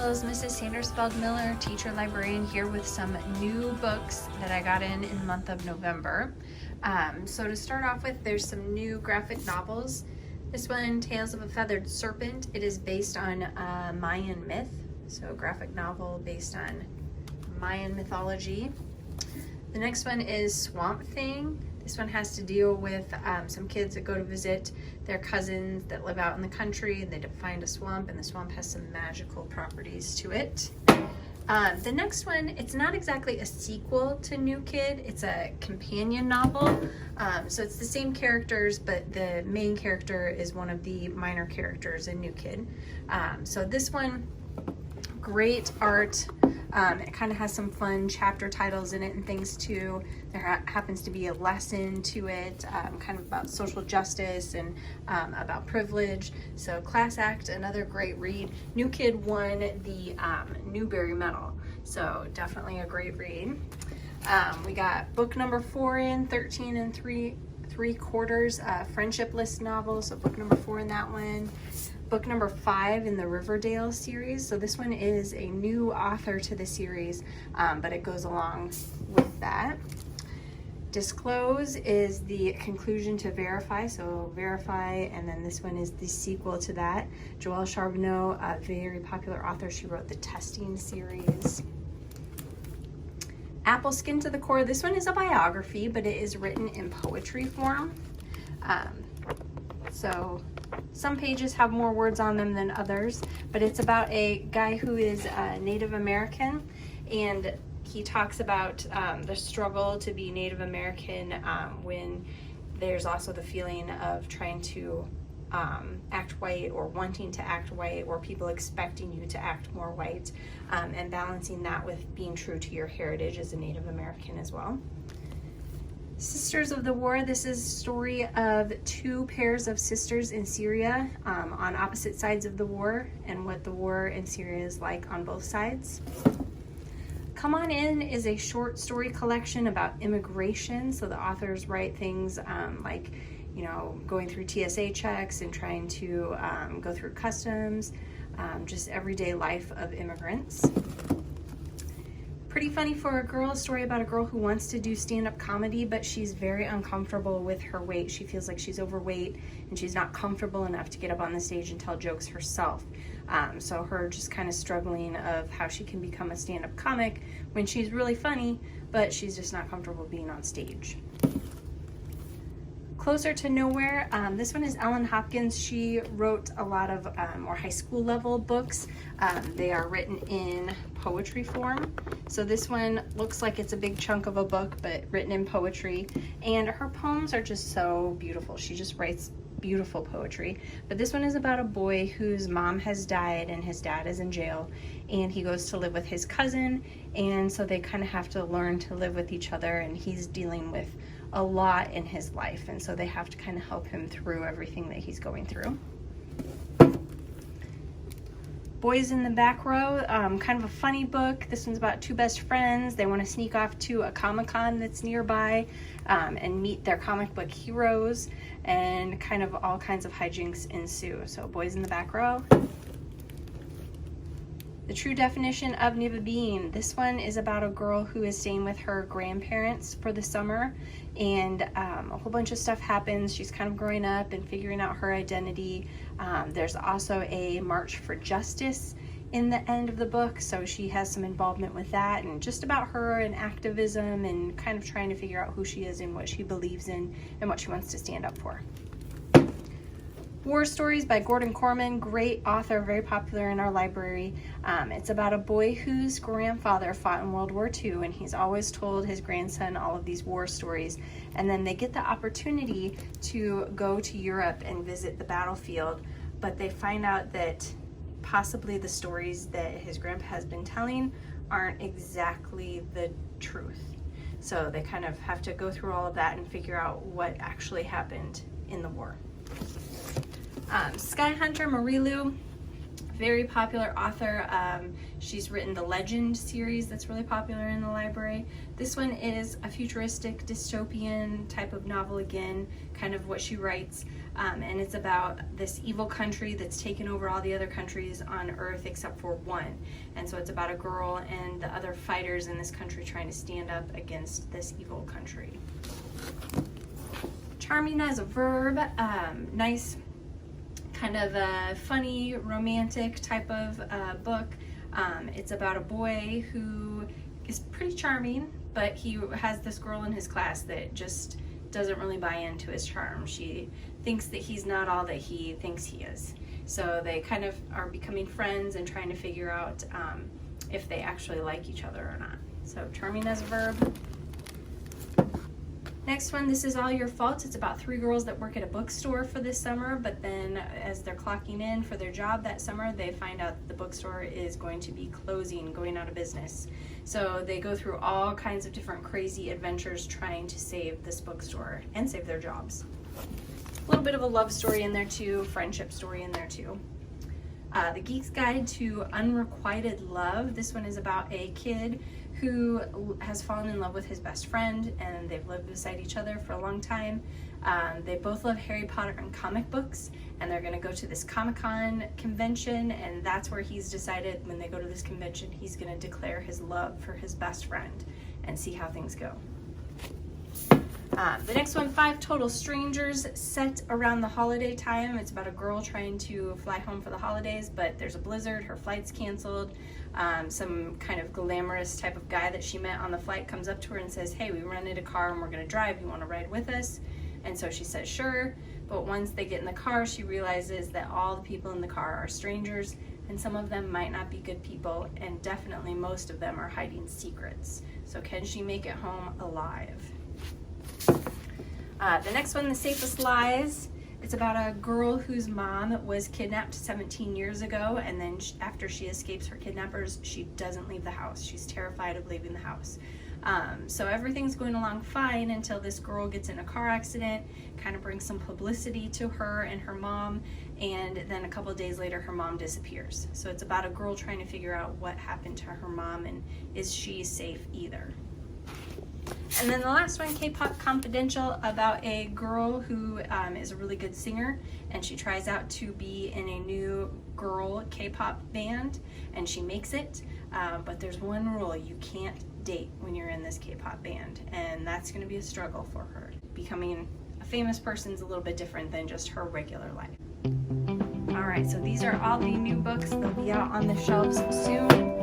Tales, Mrs. Sandersfeld-Miller, teacher librarian, here with some new books that I got in the month of November. So to start off with, there's some new graphic novels. This one, Tales of a Feathered Serpent. It is based on Mayan myth, so a graphic novel based on Mayan mythology. The next one is Swamp Thing. This one has to deal with some kids that go to visit their cousins that live out in the country, and they find a swamp, and the swamp has some magical properties to it. The next one, it's not exactly a sequel to New Kid, it's a companion novel. So it's the same characters, but the main character is one of the minor characters in New Kid. So this one, great art. It kind of has some fun chapter titles in it and things too. There happens to be a lesson to it, kind of about social justice and about privilege. So Class Act, another great read. New Kid won the Newbery Medal, so definitely a great read. We got book number 4 in 13 and 3/4 friendship list novel, so book number 4 in that one. Book number 5 in the Riverdale series. So this one is a new author to the series, but it goes along with that. Disclose is the conclusion to Verify, so Verify, and then this one is the sequel to that. Joelle Charbonneau, a very popular author, she wrote the Testing series. Apple Skin to the Core, this one is a biography, but it is written in poetry form. So some pages have more words on them than others, but it's about a guy who is Native American, and he talks about the struggle to be Native American when there's also the feeling of trying to act white, or wanting to act white, or people expecting you to act more white, and balancing that with being true to your heritage as a Native American as well. Sisters of the War, this is a story of 2 pairs of sisters in Syria on opposite sides of the war, and what the war in Syria is like on both sides. Come On In is a short story collection about immigration, so the authors write things like, you know, going through TSA checks and trying to go through customs, just everyday life of immigrants. Pretty Funny for a Girl, a story about a girl who wants to do stand-up comedy, but she's very uncomfortable with her weight. She feels like she's overweight and she's not comfortable enough to get up on the stage and tell jokes herself. So her just kind of struggling of how she can become a stand-up comic when she's really funny, but she's just not comfortable being on stage. Closer to Nowhere, this one is Ellen Hopkins. She wrote a lot of more high school level books. They are written in poetry form. So this one looks like it's a big chunk of a book, but written in poetry. And her poems are just so beautiful. She just writes beautiful poetry. But this one is about a boy whose mom has died and his dad is in jail, and he goes to live with his cousin, and so they kind of have to learn to live with each other, and he's dealing with a lot in his life, and so they have to kind of help him through everything that he's going through. Boys in the Back Row, kind of a funny book. This one's about 2 best friends. They want to sneak off to a Comic-Con that's nearby and meet their comic book heroes, and kind of all kinds of hijinks ensue. So Boys in the Back Row. The True Definition of Nivabine. This one is about a girl who is staying with her grandparents for the summer, and a whole bunch of stuff happens. She's kind of growing up and figuring out her identity. There's also a March for Justice in the end of the book, so she has some involvement with that, and just about her and activism and kind of trying to figure out who she is and what she believes in and what she wants to stand up for. War Stories by Gordon Corman, great author, very popular in our library. It's about a boy whose grandfather fought in World War II, and he's always told his grandson all of these war stories. And then they get the opportunity to go to Europe and visit the battlefield, but they find out that possibly the stories that his grandpa has been telling aren't exactly the truth. So they kind of have to go through all of that and figure out what actually happened in the war. Hunter Marilu, very popular author. She's written the Legend series that's really popular in the library. This one is a futuristic dystopian type of novel again, kind of what she writes, and it's about this evil country that's taken over all the other countries on Earth except for one. And so it's about a girl and the other fighters in this country trying to stand up against this evil country. Charming as a verb, nice kind of a funny romantic type of book. It's about a boy who is pretty charming, but he has this girl in his class that just doesn't really buy into his charm. She thinks that he's not all that he thinks he is. So they kind of are becoming friends and trying to figure out if they actually like each other or not. So charming as a verb. Next one, This Is All Your Fault. It's about 3 girls that work at a bookstore for this summer, but then as they're clocking in for their job that summer, they find out that the bookstore is going to be closing, going out of business. So they go through all kinds of different crazy adventures trying to save this bookstore and save their jobs. A little bit of a love story in there too, friendship story in there too. The Geek's Guide to Unrequited Love. This one is about a kid who has fallen in love with his best friend, and they've lived beside each other for a long time. They both love Harry Potter and comic books, and they're gonna go to this Comic-Con convention, and that's where he's decided when they go to this convention, he's gonna declare his love for his best friend and see how things go. The next one, 5 Total Strangers, set around the holiday time. It's about a girl trying to fly home for the holidays, but there's a blizzard, her flight's canceled. Some kind of glamorous type of guy that she met on the flight comes up to her and says, hey, we rented a car and we're gonna drive, you wanna ride with us? And so she says, sure, but once they get in the car, she realizes that all the people in the car are strangers, and some of them might not be good people, and definitely most of them are hiding secrets. So can she make it home alive? The next one, The Safest Lies. It's about a girl whose mom was kidnapped 17 years ago, and then after she escapes her kidnappers, she doesn't leave the house. She's terrified of leaving the house. So everything's going along fine until this girl gets in a car accident, kind of brings some publicity to her and her mom, and then a couple of days later her mom disappears. So it's about a girl trying to figure out what happened to her mom and is she safe either. And then the last one, K-Pop Confidential, about a girl who is a really good singer, and she tries out to be in a new girl K-pop band, and she makes it, but there's one rule: you can't date when you're in this K-pop band, and that's going to be a struggle for her. Becoming a famous person is a little bit different than just her regular life. Alright, so these are all the new books. They'll be out on the shelves soon.